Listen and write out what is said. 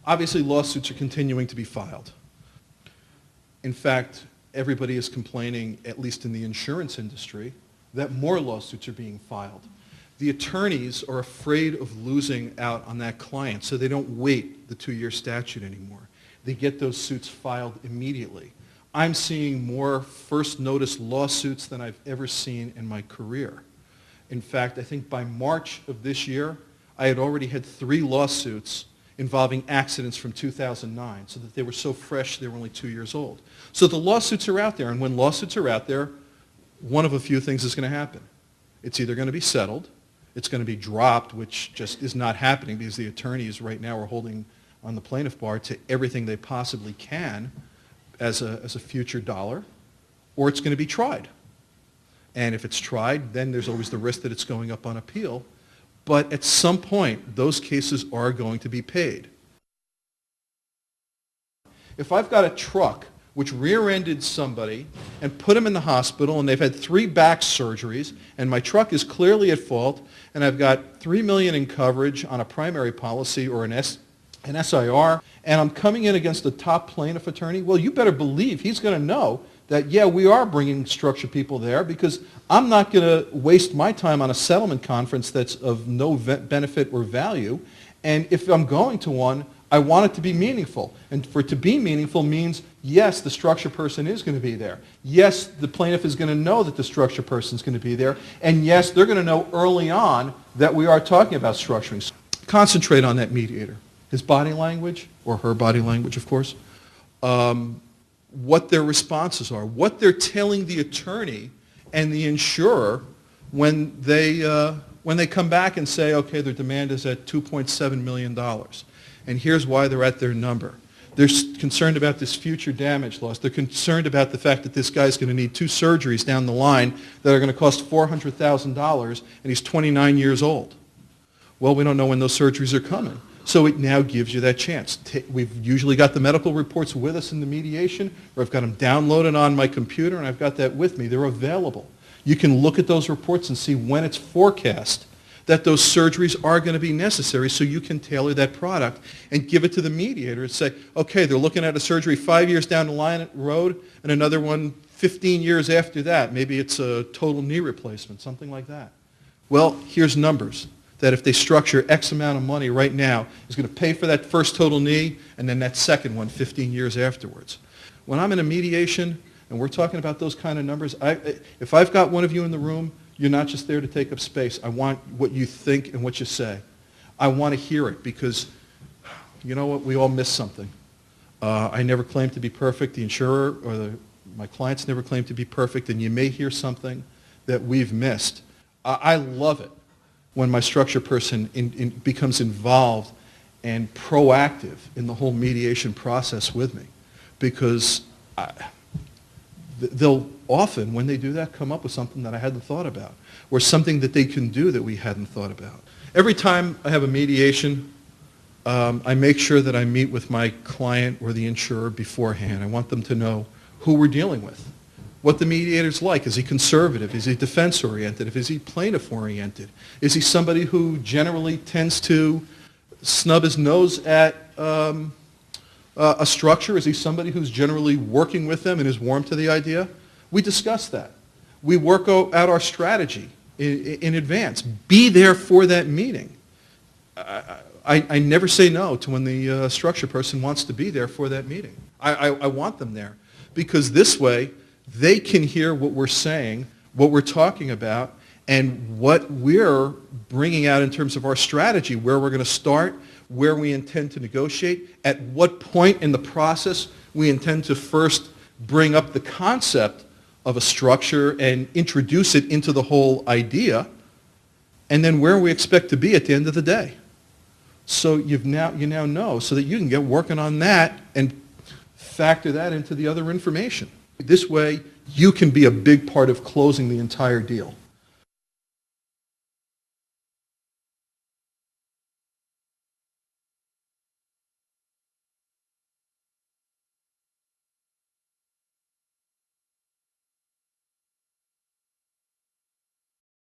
Obviously, lawsuits are continuing to be filed. In fact, everybody is complaining, at least in the insurance industry, that more lawsuits are being filed. The attorneys are afraid of losing out on that client, so they don't wait the 2-year statute anymore. They get those suits filed immediately. I'm seeing more first notice lawsuits than I've ever seen in my career. In fact, I think by March of this year, I had already had 3 lawsuits involving accidents from 2009, so that they were so fresh they were only 2 years old. So the lawsuits are out there, and when lawsuits are out there, one of a few things is going to happen. It's either going to be settled, it's going to be dropped, which just is not happening because the attorneys right now are holding on the plaintiff bar to everything they possibly can as a future dollar, or it's going to be tried. And if it's tried, then there's always the risk that it's going up on appeal. But at some point, those cases are going to be paid. If I've got a truck which rear-ended somebody and put them in the hospital, and they've had 3 back surgeries, and my truck is clearly at fault, and I've got $3 million in coverage on a primary policy or an SIR, and I'm coming in against a top plaintiff attorney, well, you better believe he's going to know that, yeah, we are bringing structured people there, because I'm not going to waste my time on a settlement conference that's of no benefit or value. And if I'm going to one, I want it to be meaningful. And for it to be meaningful means, yes, the structure person is going to be there. Yes, the plaintiff is going to know that the structure person is going to be there. And yes, they're going to know early on that we are talking about structuring. So concentrate on that mediator. His body language, or her body language, of course. What their responses are, what they're telling the attorney and the insurer when they come back and say, okay, their demand is at $2.7 million. And here's why they're at their number. They're concerned about this future damage loss. They're concerned about the fact that this guy's going to need 2 surgeries down the line that are going to cost $400,000, and he's 29 years old. Well, we don't know when those surgeries are coming. So it now gives you that chance. We've usually got the medical reports with us in the mediation, or I've got them downloaded on my computer, and I've got that with me. They're available. You can look at those reports and see when it's forecast that those surgeries are going to be necessary, so you can tailor that product and give it to the mediator and say, okay, they're looking at a surgery 5 years down the road and another one 15 years after that. Maybe it's a total knee replacement, something like that. Well, here's numbers. That if they structure X amount of money right now, is going to pay for that first total knee and then that second one 15 years afterwards. When I'm in a mediation and we're talking about those kind of numbers, if I've got one of you in the room, you're not just there to take up space. I want what you think and what you say. I want to hear it because, you know what, we all miss something. I never claim to be perfect. The insurer or my clients never claim to be perfect, and you may hear something that we've missed. I love it when my structure person becomes involved and proactive in the whole mediation process with me, because they'll often, when they do that, come up with something that I hadn't thought about, or something that they can do that we hadn't thought about. Every time I have a mediation, I make sure that I meet with my client or the insurer beforehand. I want them to know who we're dealing with, what the mediator's like. Is he conservative? Is he defense-oriented? Is he plaintiff-oriented? Is he somebody who generally tends to snub his nose at a structure? Is he somebody who's generally working with them and is warm to the idea? We discuss that. We work out our strategy in advance. Be there for that meeting. I never say no to when the structure person wants to be there for that meeting. I want them there, because this way they can hear what we're saying, what we're talking about, and what we're bringing out in terms of our strategy, where we're going to start, where we intend to negotiate, at what point in the process we intend to first bring up the concept of a structure and introduce it into the whole idea, and then where we expect to be at the end of the day. So you now know, so that you can get working on that and factor that into the other information. This way, you can be a big part of closing the entire deal.